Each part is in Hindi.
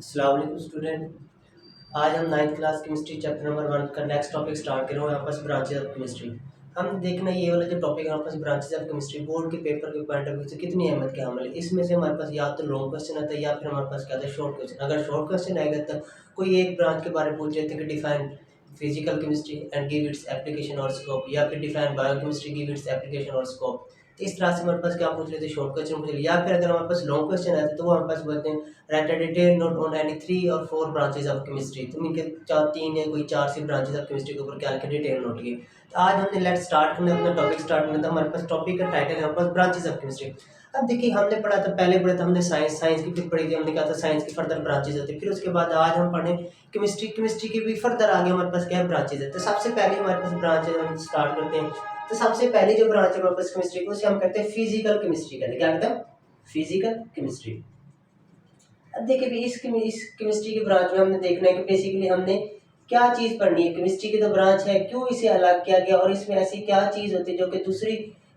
अस्सलाम वालेकुम स्टूडेंट। आज हम ninth class chemistry chapter number 1 का नेक्स्ट टॉपिक स्टार्ट कर रहे हैं, आपस ब्रांचेज ऑफ केमिस्ट्री। हम देखना ये वाला जो टॉपिक है आपस ब्रांचेज ऑफ केमिस्ट्री बोर्ड के पेपर के पॉइंट ऑफ व्यू से कितनी अहमियत के हामिल है। इसमें से हमारे पास या तो लॉन्ग क्वेश्चन आता है या फिर हमारे पास क्या आता है शॉर्ट क्वेश्चन। अगर शॉर्ट क्वेश्चन आएगा तो कोई एक ब्रांच के बारे में पूछ लेते हैं कि define physical chemistry and give its application और स्कोप, या फिर define biochemistry give its application और स्कोप। तो इस तरह से हमारे पास क्या पूछ लेते हैं शॉर्ट क्वेश्चन पूछ लेते, या फिर अगर हमारे पास लॉन्ग क्वेश्चन आते तो वो हमारे पास बोलते हैं right a detail note on any 3 और 4 ब्रांचेज ऑफ केमिस्ट्री। तो इनके चार तीन है कोई चार सी ब्रांचेज ऑफ केमिस्ट्री के ऊपर क्या लिखे डिटेल नोट किए। तो आज हमने लेट स्टार्ट करना अपना टॉपिक स्टार्ट करना था। हमारे पास टॉपिक का टाइटल है हमारे पास ब्रांचेज ऑफ केमिस्ट्री। अब देखिए हमने पढ़ा था, पहले पढ़ा था हमने साइंस की फिर पढ़ी थी हमने कहा था साइंस की फर्दर ब्रांचेज होती है। फिर उसके बाद आज हम पढ़े केमिस्ट्री की भी फर्दर आगे हमारे पास क्या है ब्रांचेज है। तो सबसे पहले हमारे पास ब्रांच हम स्टार्ट करते हैं। तो सबसे पहली जो ब्रांच है हमारे पास केमिस्ट्री को उसे हम कहते हैं फिजिकल केमिस्ट्री कहते हैं। क्या कहते हैं? Physical chemistry. अब देखिए भी इस केमिस्ट्री की ब्रांच में हमने देखना है कि बेसिकली हमने क्या चीज पढ़नी है। केमिस्ट्री की तो ब्रांच है, क्यों इसे अलग किया गया और इसमें ऐसी क्या चीज होती है जो कि दूसरी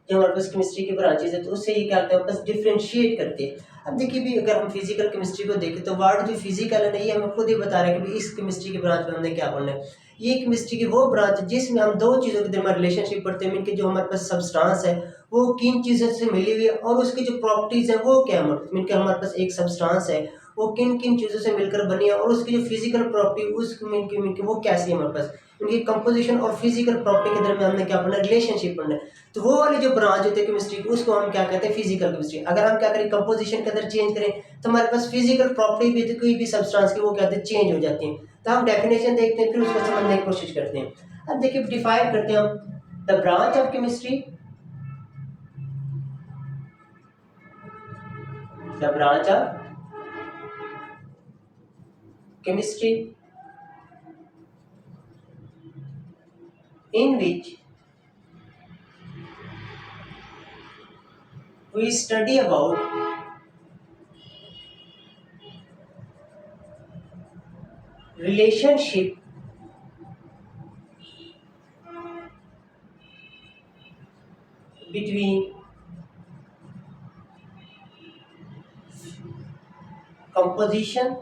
जो हमारे पास केमिस्ट्री की ब्रांचेज है तो उससे ये क्या करते हैं बस डिफ्रेंशिएट करते हैं। अब देखिए भी अगर हम फिजिकल केमिस्ट्री को देखें तो वर्ड जो फिजिकल है ना ये हमें खुद ही बता रहा है कि भी इस केमिस्ट्री की ब्रांच में हमने क्या पढ़ना है। ये केमिस्ट्री की वो ब्रांच है जिसमें हम दो चीज़ों के दरमियान रिलेशनशिप पढ़ते हैं। इनके जो हमारे पास सब्सटेंस है वो किन चीज़ों से मिली हुई है और उसकी जो प्रॉपर्टीज है वो क्या है। इनके हमारे पास एक सब्सटेंस है वो किन किन चीज़ों से मिलकर बनी है और उसकी जो फिजिकल प्रॉपर्टी उसकी वो कैसी है हमारे पास, उनकी कंपोजिशन और फिजिकल प्रॉपर्टी के दरमियान हमने क्या पढ़ना है रिलेशनशिप पढ़ना है। तो वो वाली जो ब्रांच होती है केमिस्ट्री की उसको हम क्या कहते हैं फिजिकल केमिस्ट्री। अगर हम क्या करें कंपोजिशन के अंदर चेंज करें तो हमारे पास फिजिकल प्रॉपर्टी भी तो कोई भी सब्सटेंस की वो कहते हैं चेंज हो जाती है। तो हम डेफिनेशन देखते हैं फिर उसको समझने की कोशिश करते हैं। अब देखिए डिफाइन करते हैं हम the branch of chemistry, the branch of chemistry in which we study about relationship between composition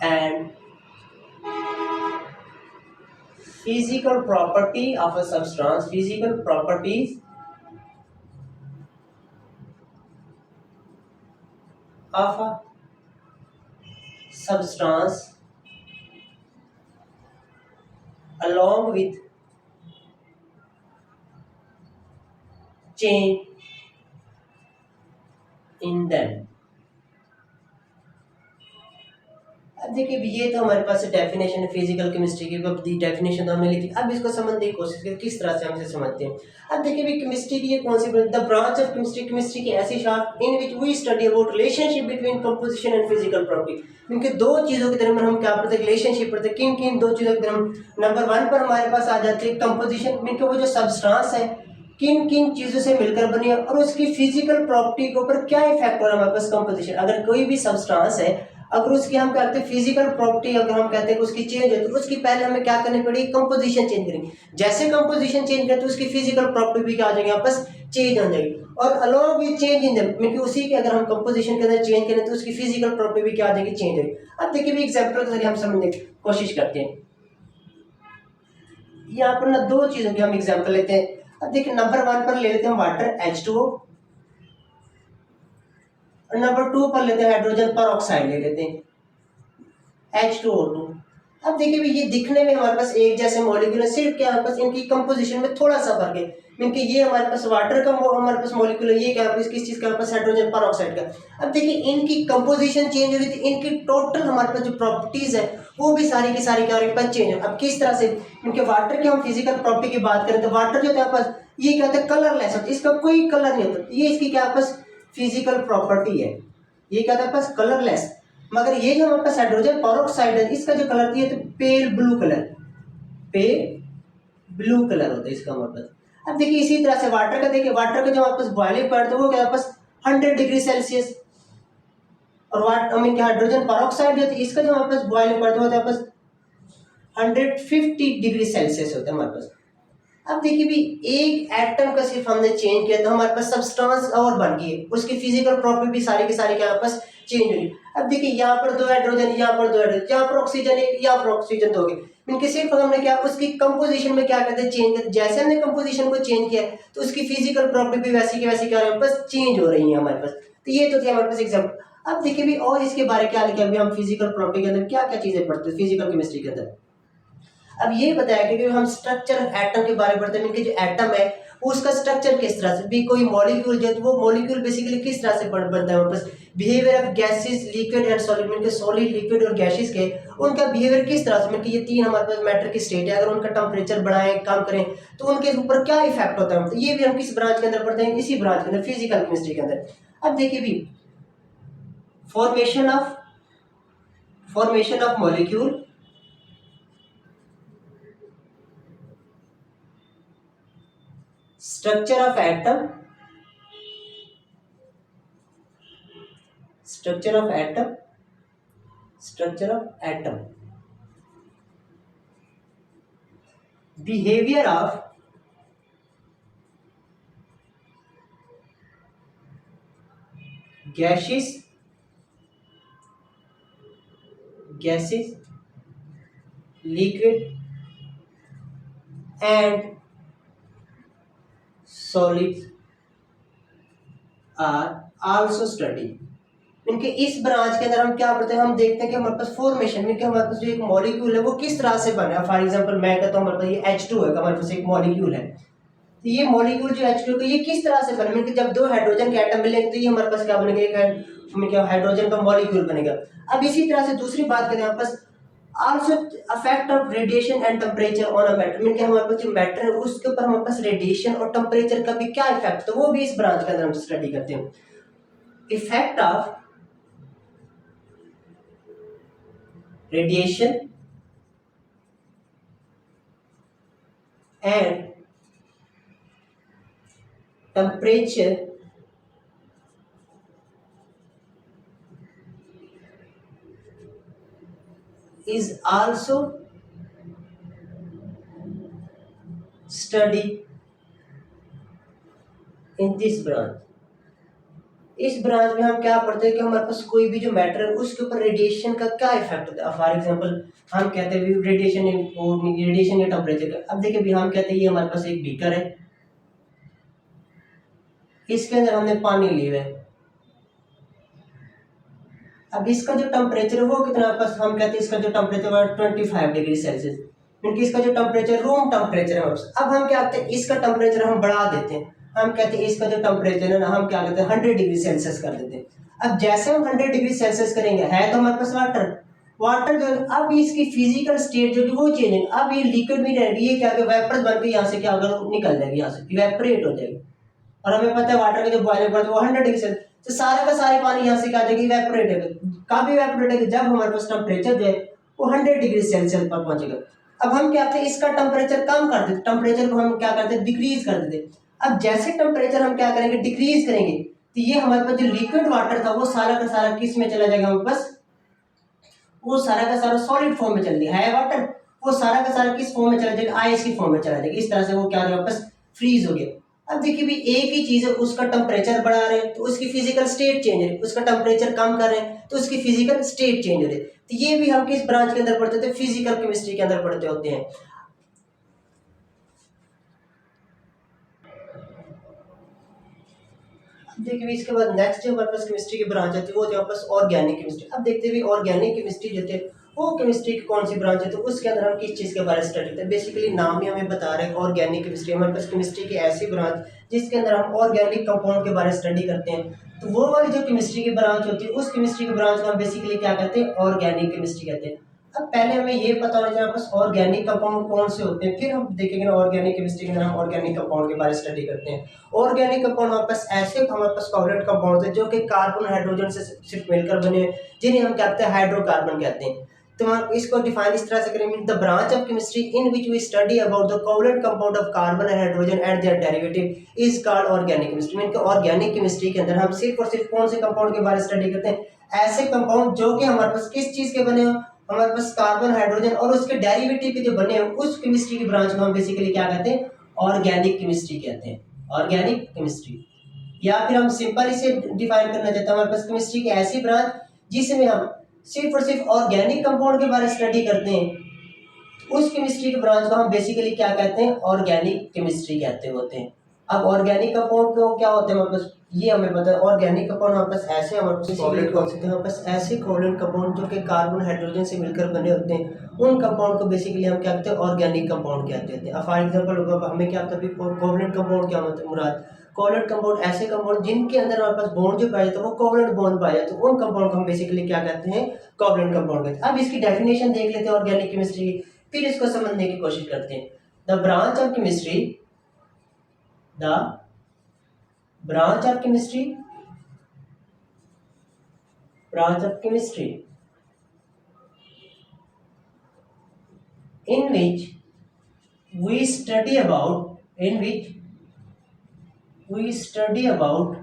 and physical property of a substance, physical properties of a substance along with change in them। अब देखिए ये तो हमारे पास डेफिनेशन है फिजिकल केमिस्ट्री की। अब डेफिनेशन तो हमने लिखी, अब इसको समझने की कोशिश करें किस तरह से हम इसे समझते हैं। अब देखिए भी केमिस्ट्री की ये कौन सी the branch of chemistry, chemistry की ऐसी शाख in which we study about relationship between composition and physical property. इनके दो चीजों के दरमियान हम क्या पढ़ते हैं रिलेशनशिप पढ़ते हैं। किन किन दो चीजों के दरमियान नंबर 1 पर हमारे पास आ जाती है कंपोजिशन, इनके वो जो सब्सटेंस है किन किन चीजों से मिलकर बनी है और उसकी फिजिकल प्रॉपर्टी के ऊपर क्या इफेक्ट हो रहा है हमारे पास कंपोजिशन। अगर कोई भी सब्सटेंस है अगर उसकी हम कहते हैं फिजिकल प्रॉपर्टी अगर हम कहते हैं कि उसकी चेंज है तो उसकी पहले हमें क्या करनी पड़ेगी कंपोजिशन चेंज करेंगे। जैसे कंपोजिशन चेंज करें तो उसकी फिजिकल प्रॉपर्टी भी क्या आ जाएगी आपस चेंज हो जाएगी और along with change in mean उसी के अगर हम कंपोजिशन के अंदर चेंज करें तो उसकी फिजिकल प्रॉपर्टी भी क्या आ जाएगी चेंज होगी। अब देखिए भी एग्जांपल के जरिए हम समझने की कोशिश करते हैं। यहाँ पर ना दो चीजों की हम एग्जांपल लेते हैं। अब देखिए नंबर 1 पर ले लेते हैं वाटर H2O और नंबर 2 पर लेते हैं हाइड्रोजन पर ऑक्साइड ले लेते हैं H2O2। अब देखिए भी ये दिखने में हमारे पास एक जैसे मॉलिक्यूल है, सिर्फ क्या हमारे पास इनकी कंपोजिशन में थोड़ा सा फर्क है। मीन कि ये हमारे पास वाटर का हमारे पास मॉलिक्यूल है, ये क्या है किस चीज का हमारे पास हाइड्रोजन पर ऑक्साइड का। अब देखिए इनकी कंपोजिशन चेंज हो रही थी, इनकी टोटल हमारे पास जो प्रॉपर्टीज है वो भी सारी की सारी क्या हो रही है चेंज है। अब किस तरह से इनके वाटर की हम फिजिकल प्रॉपर्टी की बात करें तो वाटर जो है पास ये क्या होता है कलरलेस होता है, इसका कोई कलर नहीं होता, ये इसकी क्या पास फिजिकल प्रॉपर्टी है, ये क्या होता है पास कलरलेस। मगर ये जो हमारे पास हाइड्रोजन पेरोक्साइड है इसका जो कलर है तो pale blue colour, pale blue colour होता है इसका हमारे पास। अब देखिए इसी तरह से वाटर का देखिए वाटर का जो हमारे पास बॉइलिंग पॉइंट है वो क्या हमारे पास 100 डिग्री सेल्सियस और वाटर मीन क्या हाइड्रोजन पेरोक्साइड जो है इसका जो हमारे पास बॉइलिंग पॉइंट होता है हमारे पास 150 डिग्री सेल्सियस होता है हमारे पास। अब देखिए भी एक एटम का सिर्फ हमने चेंज किया तो हमारे पास सब्सटेंस और बन गई है, उसकी फिजिकल प्रॉपर्टी भी सारी की सारी क्या पास चेंज हुई। अब देखिए यहाँ पर दो हाइड्रोजन, यहाँ पर दो हाइड्रोजन, यहाँ पर ऑक्सीजन है, यहाँ पर ऑक्सीजन दो गए, इनके सिर्फ हमने क्या उसकी कंपोजिशन में क्या करते हैं चेंज करते, जैसे हमने कंपोजिशन को चेंज किया तो उसकी फिजिकल प्रॉपर्टी भी वैसी की वैसी क्या हमारे पास चेंज हो रही है हमारे पास। तो ये तो थे हमारे पास एग्जाम्पल। अब देखिए भी और इसके बारे क्या लिखा, अभी हम फिजिकल प्रॉपर्टी के अंदर क्या क्या चीजें पढ़ते हैं फिजिकल केमिस्ट्री के अंदर। अब ये बताया कि हम स्ट्रक्चर एटम के बारे में पढ़ते हैं, इनके जो एटम है उसका स्ट्रक्चर किस तरह से भी, कोई मॉलिक्यूल जो है वो मॉलिक्यूल बेसिकली किस तरह से बनता है हमारे पास, behaviour of gases liquid and solid, में सॉलिड लिक्विड और गैसेस के उनका बिहेवियर किस तरह से, ये तीन हमारे पास मैटर की स्टेट है, अगर उनका टेम्परेचर बढ़ाएं कम करें तो उनके ऊपर क्या इफेक्ट होता है, तो ये भी हम किस ब्रांच के अंदर पढ़ते हैं, इसी ब्रांच के अंदर फिजिकल केमिस्ट्री के अंदर। अब देखिए भी formation of molecule, structure of atom, structure of atom, structure of atom, behavior of gases, liquid and solids are also studied। इनके इस ब्रांच के अंदर हम क्या पढ़ते हैं, हम देखते हैं कि हमारे पास फॉर्मेशन में, कि हमारे पास जो एक मॉलिक्यूल है वो किस तरह से बना है। फॉर एग्जांपल मैं कहता हूँ हमारे पास ये H2 है, हमारे पास एक मॉलिक्यूल है, तो ये मॉलिक्यूल जो H2 का ये किस तरह से बने, मतलब जब दो हाइड्रोजन के एटम मिलेंगे तो ये हमारे पास क्या बनेगा, एक क्या हाइड्रोजन का मॉलिक्यूल बनेगा। अब इसी तरह से दूसरी बात करें हमारे पास also effect of radiation and temperature on a matter, mean कि हमारे पास जो मैटर है उसके ऊपर हमारे पास रेडिएशन और टेम्परेचर का भी क्या इफेक्ट, तो वो भी इस ब्रांच के अंदर हम स्टडी करते हैं। Effect of radiation and temperature is also studied in this branch। इस ब्रांच में हम क्या पढ़ते हैं कि हमारे पास कोई भी जो मैटर है उसके ऊपर रेडिएशन का क्या इफेक्ट होता है। फॉर एग्जांपल हम कहते हैं रेडिएशन या टेम्परेचर का। अब देखिए भी हम कहते हैं ये हमारे पास एक बीकर है, इसके अंदर हमने पानी लिया है, अब इसका जो टेम्परेचर है वो कितना, पास हम कहते हैं इसका जो टेम्परेचर है 25 डिग्री सेल्सियस, क्योंकि इसका जो टेम्परेचर रूम टेम्परेचर है। अब हम क्या करते हैं इसका टेम्परेचर हम बढ़ा देते हैं, हम कहते हैं इसका जो टेम्परेचर है ना हम क्या करते हैं 100 डिग्री सेल्सियस कर देते हैं। अब जैसे हम 100 डिग्री सेल्सियस करेंगे है तो हमारे पास वाटर जो है अब इसकी फिजिकल स्टेट जो कि वो चेंज है, अब ये लिक्विड में रहेगी, ये क्या वेपर बन के यहाँ से क्या होगा निकल जाएगी, यहाँ से इवेपोरेट हो जाएगी। और हमें पता है वाटर का जो बॉइलिंग पॉइंट वो 100 डिग्री सेल्सियस, तो सारा का सारे पानी यहाँ से क्या जाएगी इवेपोरेट होगा। कब इवेपोरेट होगा, जब हमारे पास टेम्परेचर जो है वो 100 डिग्री सेल्सियस पर पहुंचेगा। अब हम क्या करते हैं इसका टेम्परेचर कम कर देते, टेम्परेचर को हम क्या करते हैं डिक्रीज कर देते। अब जैसे टेम्परेचर हम क्या करेंगे डिक्रीज करेंगे तो ये हमारे पास जो लिक्विड वाटर था वो सारा का सारा किस में चला जाएगा, हमारे पास वो सारा का सारा सॉलिड फॉर्म में चल गया है वाटर, वो सारा का सारा किस फॉर्म में चला जाएगा आइस की फॉर्म में चला जाएगा। इस तरह से वो क्या हो वापस फ्रीज हो गया। अब देखिए भी एक ही चीज है, उसका टेम्परेचर बढ़ा रहे हैं तो उसकी फिजिकल स्टेट चेंज हो रही है, उसका टेम्परेचर कम कर रहे हैं तो उसकी फिजिकल स्टेट चेंज हो रही है। तो ये भी हम किस ब्रांच के अंदर पढ़ते थे, फिजिकल केमिस्ट्री के अंदर पढ़ते होते हैं। देखिए इसके बाद नेक्स्ट जो हमारे पास केमिस्ट्री की ब्रांच आती है वो जो हमारे पास ऑर्गेनिक केमिस्ट्री। अब देखते हैं ऑर्गेनिक केमिस्ट्री जो थे वो केमिस्ट्री की कौन सी ब्रांच है, तो उसके अंदर हम किस चीज़ के बारे में स्टडी करते हैं। बेसिकली नाम ही हमें बता रहे हैं ऑर्गेनिक केमिस्ट्री, हमारे पास केमिस्ट्री की ऐसी ब्रांच जिसके अंदर हम ऑर्गेनिक कंपाउंड के बारे में स्टडी करते हैं। तो वो वाली जो केमिस्ट्री की ब्रांच होती है उस केमिस्ट्री की ब्रांच को हम बेसिकली क्या कहते हैं ऑर्गेनिक केमिस्ट्री कहते हैं। अब पहले हमें ये पता होना चाहिए आपस ऑर्गेनिक कंपाउंड कौन से होते हैं, फिर हम देखेंगे ऑर्गेनिक केमिस्ट्री के अंदर हम ऑर्गेनिक कंपाउंड के बारे में स्टडी करते हैं। ऑर्गेनिक कंपाउंड हमारे पास ऐसे हमारे पास कोवलेंट कंपाउंड है जो कि कार्बन हाइड्रोजन से सिर्फ मिलकर बने, जिन्हें हम कहते हैं हाइड्रोकार्बन कहते हैं। तो हम इसको डिफाइन इस तरह से करेंगे, the branch of chemistry in which we study about the covalent compound of carbon and hydrogen and their derivative is called organic chemistry. Mean organic chemistry के अंदर हम सिर्फ और सिर्फ कौन से कंपाउंड के बारे में स्टडी करते हैं, ऐसे कंपाउंड जो कि हमारे पास किस चीज के बने हो, हमारे पास कार्बन हाइड्रोजन और उसके डेरिवेटिव के जो बने हो, उस केमिस्ट्री की ब्रांच को हम बेसिकली क्या कहते हैं ऑर्गेनिक केमिस्ट्री कहते हैं, ऑर्गेनिक केमिस्ट्री। या फिर हम सिंपल इसे डिफाइन करना चाहते हैं, हमारे पास केमिस्ट्री की ऐसी ब्रांच जिसमें हम सिर्फ और सिर्फ ऑर्गेनिक कंपाउंड के बारे में स्टडी करते हैं, उस केमिस्ट्री के ब्रांच को हम बेसिकली क्या कहते हैं, ऑर्गेनिक केमिस्ट्री कहते होते हैं। अब ऑर्गेनिक कंपाउंड को क्या होते हैं हमारे पास, ये हमें पता है। ऑर्गेनिक कंपाउंड हमारे पास ऐसे हमारे पास कोवलेंट कौन से थे, हमारे पास ऐसे कोवलेंट कंपाउंड जो कि कार्बन हाइड्रोजन से मिलकर बने होते हैं, उन कंपाउंड को बेसिकली हम क्या कहते हैं, ऑर्गेनिक कंपाउंड कहते हैं। अब फॉर एग्जांपल हमें क्या पता है कोवलेंट कंपाउंड क्या मतलब मुराद, कोवलेंट कंपाउंड ऐसे कंपाउंड जिनके अंदर हमारे पास बॉन्ड जो पाया जाता है वो कोवलेंट बॉन्ड पाया जाता है, तो उन कंपाउंड को हम बेसिकली क्या कहते हैं, कोवलेंट कंपाउंड कहते हैं। अब इसकी डेफिनेशन देख लेते हैं ऑर्गेनिक केमिस्ट्री की, फिर इसको समझने की कोशिश करते हैं। The branch of chemistry, the branch of chemistry, branch of chemistry in which we study about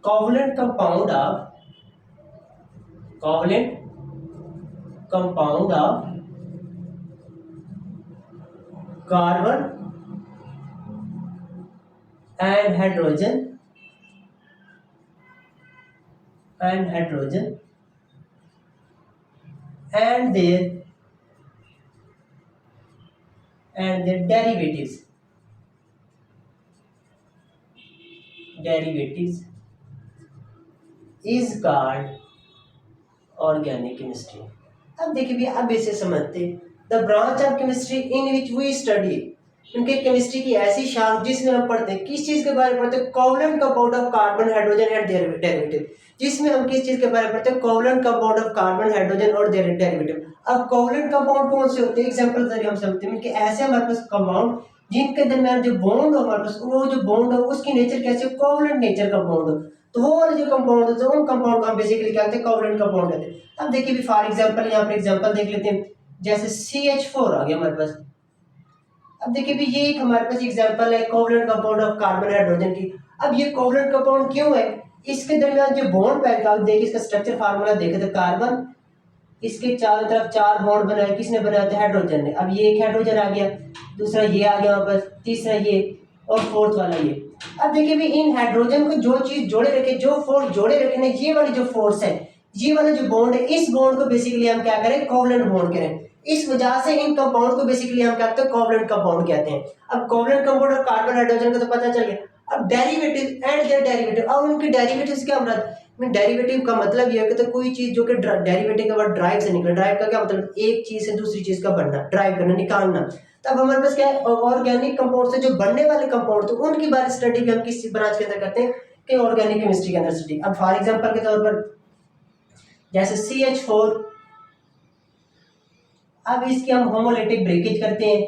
covalent compound of carbon and hydrogen and their derivatives is called organic chemistry। अब देखिए भी अब इसे समझते, the branch of chemistry in which we study, उनके केमिस्ट्री की ऐसी शाख जिसमें हम पढ़ते हैं, किस चीज के बारे में पढ़ते हैं, covalent compound of carbon hydrogen and their derivative, जिसमें हम किस चीज के बारे में पढ़ते हैं, covalent compound of carbon hydrogen और देयर डेरिवेटिव। अब कोवलेंट कंपाउंड कौन से होते हैं, एग्जांपल जरिए हम समझते हैं कि ऐसे हमारे पास कंपाउंड जिनके दरमियान जो बॉन्ड हो हमारे पास, वो जो बॉन्ड हो उसकी नेचर कैसे, कोवलेंट नेचर का बॉन्ड हो, तो वो वाले जो कंपाउंड होते हैं उन कंपाउंड को हम बेसिकली क्या कहते हैं, कोवलेंट कंपाउंड कहते हैं। अब देखिए भी फॉर एग्जांपल यहाँ पर एग्जांपल देख लेते हैं, जैसे CH4 आ गया हमारे पास। अब देखिए भी ये एक हमारे पास एग्जांपल है covalent compound of carbon hydrogen की। अब ये कोवलेंट कंपाउंड क्यों है, इसके दरमियान जो बॉन्ड पैर का देखिए, इसका स्ट्रक्चर फार्मूला देखे तो कार्बन, इसके चारों तरफ 4 बॉन्ड बनाए, किसने बनाया था, हाइड्रोजन ने। अब ये एक हाइड्रोजन आ गया, दूसरा ये आ गया वापस, तीसरा ये और फोर्थ वाला ये। अब देखिए भी इन हाइड्रोजन को जो चीज जोड़े रखे, जो फोर्स जोड़े रखे ना, ये वाली जो फोर्स है, ये वाला जो बॉन्ड है, इस बॉन्ड को बेसिकली हम क्या करें, कोवलेंट बॉन्ड करें। इस वजह से इन कंपाउंड को बेसिकली हम क्या कहते हैं, कोवलेंट कंपाउंड कहते हैं। अब कोवलेंट कंपाउंड और कार्बन हाइड्रोजन का तो पता चल गया। अब डेरिवेटिव एंड देयर डेरिवेटिव, अब उनके डेरिवेटिव्स क्या मतलब, डेरिवेटिव का मतलब ये है कि तो कोई चीज जो कि डेरिवेटिव का वर्ड ड्राइव से निकला, ड्राइव का क्या मतलब, एक चीज से दूसरी चीज का बनना, ड्राइव करना, निकालना। तब हमारे पास क्या है, ऑर्गेनिक कंपाउंड से जो बनने वाले कंपाउंड तो उनकी बारे स्टडी भी हम किस ब्रांच के अंदर करते हैं, कि ऑर्गेनिक केमिस्ट्री के अंदर स्टडी। अब फॉर एग्जांपल के तौर पर जैसे CH4, अब इसकी हम होमोलिटिक ब्रेकेज करते हैं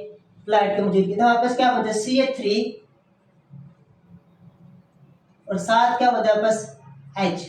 फ्लाइट के मौजूदगी, तो आपस क्या होता है, CH3 और साथ क्या होता है आपस H।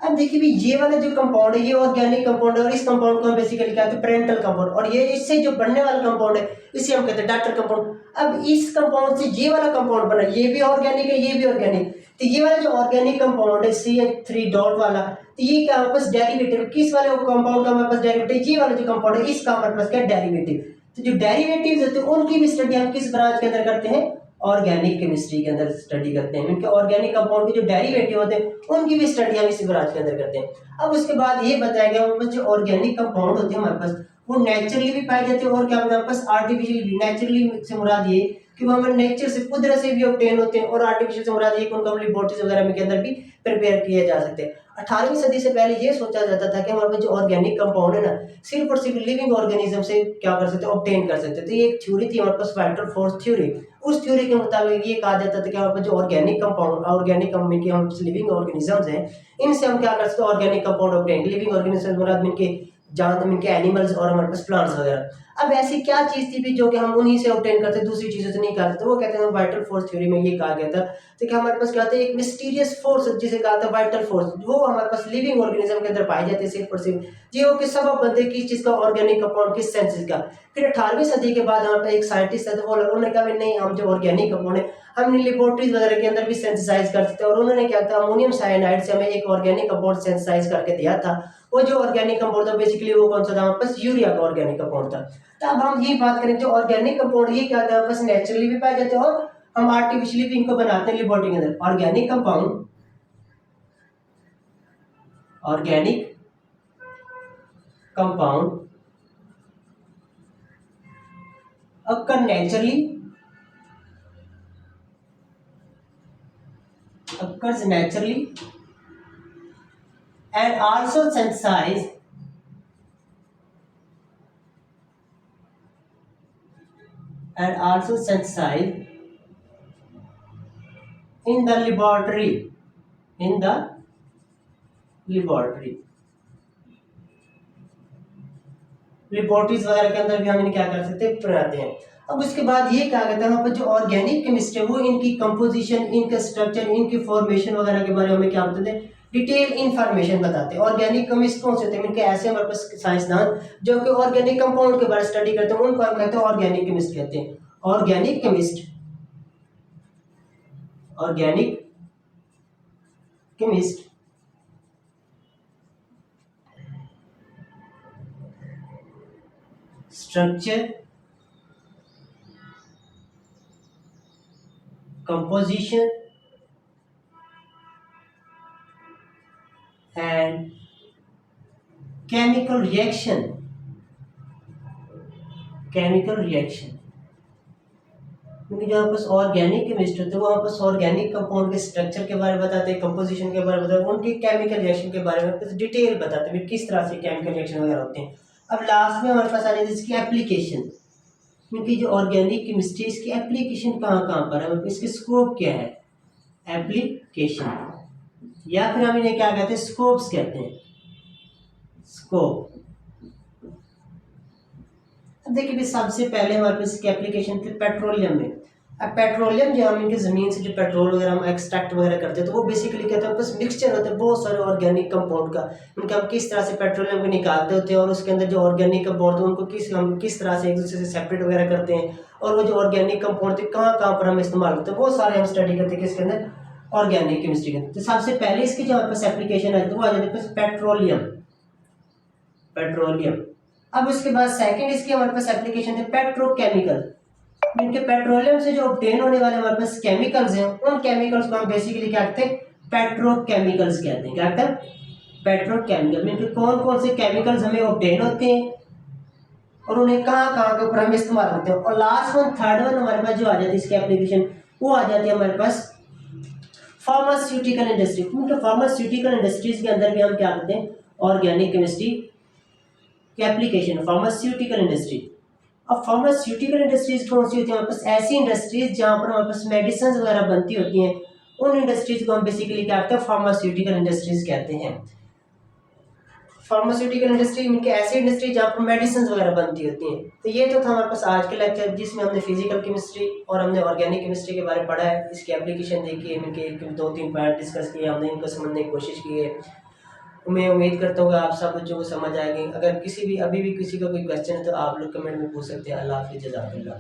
अब देखिए भी ये वाला जो कंपाउंड है ये ऑर्गेनिक कंपाउंड है, और इस कंपाउंड को हम बेसिकली कहते हैं पेरेंटल कंपाउंड, और ये इससे जो बनने वाला कंपाउंड है इसे हम कहते हैं डॉटर कंपाउंड। अब इस कंपाउंड से ये वाला कंपाउंड बना, ये भी ऑर्गेनिक है, ये भी ऑर्गेनिक, तो ये वाला जो ऑर्गेनिक कंपाउंड है CH3 डॉट वाला, तो ये क्या हमारे पास डेरिवेटिव, किस वाले कंपाउंड का हमारे पास डेरिवेटिव, ये वाला जो कंपाउंड है इसका हमारे पास क्या डेरिवेटिव। तो जो डेरिवेटिव्स होते हैं उनकी भी स्टडी हम किस ब्रांच के अंदर करते हैं, ऑर्गेनिक केमिस्ट्री के अंदर स्टडी करते हैं। इनके ऑर्गेनिक कंपाउंड के जो डेरिवेटिव होते हैं उनकी भी स्टडी हम इसी ब्रांच के अंदर करते हैं। अब उसके बाद ये बताया गया हमारे पास जो ऑर्गेनिक कंपाउंड होते हैं हमारे पास, वो नेचुरली भी पाए जाते हैं और क्या हमारे पास आर्टिफिशियल भी। नेचुरली से मुराद ये कि वो हमारे नेचर से, कुदरत से भी ऑब्टेन होते हैं, और आर्टिफिशियल से मुराद ये कि उनको हम लेबोरेटरीज वगैरह के अंदर भी प्रिपेयर किए जा सकते हैं। 18वीं सदी से पहले ये सोचा जाता था कि हमारे पास जो ऑर्गेनिक कंपाउंड है ना, सिर्फ और सिर्फ लिविंग ऑर्गेनिज्म से क्या कर सकते हैं, ऑब्टेन कर सकते थे। तो ये एक थ्योरी थी हमारे पास, वाइटल फोर्स थ्योरी। उस थ्योरी के मुताबिक ये कहा जाता था कि हमारे पास जो ऑर्गेनिक कंपाउंड, ऑर्गेनिक हम लिविंग ऑर्गेनिजम्स हैं, इनसे हम क्या कर सकते हैं, organic compound obtain. Living organism मुराद इनके जहाँ तक इनके एनिमल्स और हमारे पास प्लांट्स वगैरह। अब ऐसी क्या चीज थी भी जो कि हम उन्हीं से ऑब्टेन करते, दूसरी चीजों से नहीं करते, तो वो कहते हैं वाइटल फोर्स थ्योरी में ये कहा गया था। तो क्या हमारे पास क्या था, एक मिस्टीरियस फोर्स जिसे कहा था वाइटल फोर्स, वो हमारे पास लिविंग ऑर्गेनिज्म के अंदर पाई जाती है सिर्फ और सिर्फ। ये वो कि सबब बनते किस चीज का, ऑर्गेनिक कंपाउंड किस सेंसेस का, फिर 18वीं सदी के बाद हमारे पास एक साइंटिस्ट है, तो वो उन्होंने कहा भाई नहीं, हम जो ऑर्गेनिक कंपाउंड है हम लेबोरेटरीज वगैरह के अंदर भी सिंथेसाइज कर सकते हैं। और उन्होंने क्या था, अमोनियम साइनाइड से हमें एक ऑर्गेनिक कंपाउंड सिंथेसाइज करके दिया था। वो जो ऑर्गेनिक कंपाउंड था बेसिकली वो कौन सा था, हमारे पास यूरिया का ऑर्गेनिक कंपाउंड था। तो अब हम ये बात करें जो ऑर्गेनिक कंपाउंड, ये क्या था, हमारे पास नेचुरली भी पाए जाते हैं और हम आर्टिफिशियली भी इनको बनाते हैं लेबोरेटरी के अंदर। Organic compound occur naturally, occurs naturally and also synthesized in the laboratory, in the laboratory laboratories वगैरह के अंदर भी हम इन्हें क्या कर सकते हैं, बनाते हैं। अब उसके बाद ये क्या कहता है, वहाँ पर जो ऑर्गेनिक केमिस्ट्री है वो इनकी कंपोजिशन, इनका स्ट्रक्चर, इनकी फॉर्मेशन वगैरह के बारे में हमें क्या बताते हैं, डिटेल इंफॉर्मेशन बताते हैं। ऑर्गेनिक केमिस्ट कौन से होते हैं, इनके ऐसे हमारे पास साइंसदान जो कि ऑर्गेनिक कंपाउंड के बारे में स्टडी करते हैं, उनको हम कहते हैं ऑर्गेनिक केमिस्ट कहते हैं। Organic chemist structure, composition and chemical reaction क्योंकि जो आपस ऑर्गेनिक केमिस्ट होते हैं वो आपस ऑर्गेनिक कंपाउंड के स्ट्रक्चर के बारे में बताते हैं, कंपोजिशन के बारे में बताते हैं, उनके केमिकल रिएक्शन के बारे में डिटेल बताते हैं किस तरह से केमिकल रिएक्शन वगैरह होते हैं। अब लास्ट में हमारे पास आ जाती है इसकी एप्लीकेशन, क्योंकि जो ऑर्गेनिक केमिस्ट्री इसकी एप्लीकेशन कहाँ कहाँ पर है, मतलब इसकी स्कोप क्या है, एप्लीकेशन, या फिर हम इन्हें क्या कहते हैं, स्कोप्स कहते हैं, स्कोप। अब देखिए सबसे पहले हमारे पास इसकी एप्लीकेशन थी पेट्रोलियम में। अब पेट्रोलियम जो हम इनकी ज़मीन से जो पेट्रोल वगैरह हम एक्सट्रैक्ट वगैरह करते हैं तो वो बेसिकली कहते हैं बस मिक्सचर होता है बहुत सारे ऑर्गेनिक कंपाउंड का, उनका हम किस तरह से पेट्रोलियम को निकालते होते हैं और उसके अंदर जो ऑर्गेनिक कंपाउंड थे उनको हम किस तरह से एक दूसरे से सेपरेट वगैरह करते हैं, और वो जो ऑर्गेनिक कंपाउंड थे कहाँ कहाँ पर हम इस्तेमाल करते हैं, वो सारे हम स्टडी करते हैं किसके अंदर, ऑर्गेनिक केमिस्ट्री के अंदर। तो सबसे पहले इसकी जो हमारे पास एप्लीकेशन है तो वो आ जाती है पेट्रोलियम। अब उसके बाद सेकंड इसकी हमारे पास एप्लीकेशन है पेट्रोकेमिकल। इनके पेट्रोलियम से जो ऑब्टेन होने वाले हमारे पास केमिकल्स हैं उन केमिकल्स को हम बेसिकली क्या कहते हैं, पेट्रोकेमिकल्स कहते हैं। क्या कहते हैं, पेट्रोकेमिकल। इनके कौन कौन से केमिकल्स हमें ऑब्टेन होते हैं और उन्हें कहाँ कहाँ के ऊपर हम इस्तेमाल करते हैं। और लास्ट वन थर्ड वन हमारे पास जो आ जाती है इसकी एप्लीकेशन, वो आ जाती है हमारे पास फार्मास्यूटिकल इंडस्ट्री। क्योंकि फार्मास्यूटिकल इंडस्ट्रीज के अंदर भी हम क्या करते हैं, ऑर्गेनिक केमिस्ट्री की एप्लीकेशन, फार्मास्यूटिकल इंडस्ट्री। अब फार्मास्यूटिकल इंडस्ट्रीज कौन सी होती है, हमारे पास ऐसी इंडस्ट्रीज जहाँ पर हमारे पास मेडिसिन वगैरह बनती होती हैं, उन इंडस्ट्रीज को हम बेसिकली क्या कहते हैं, फार्मास्यूटिकल इंडस्ट्रीज कहते हैं। फार्मास्यूटिकल इंडस्ट्री इनके ऐसी इंडस्ट्री जहाँ पर मेडिसिन वगैरह बनती होती हैं। तो ये तो था हमारे पास आज के लेक्चर जिसमें हमने फिजिकल केमिस्ट्री और हमने ऑर्गेनिक केमिस्ट्री के बारे में पढ़ा है, इसकी एप्लीकेशन देखी है, इनके 2-3 पॉइंट डिस्कस किए, हमने इनको समझने की कोशिश की है। मैं उम्मीद करता हूँ आप सब बच्चों को समझ आएगी। अगर किसी भी अभी भी किसी का कोई क्वेश्चन है तो आप लोग कमेंट में पूछ सकते हैं। अल्लाह हाफिज़, जज़ाकल्लाह।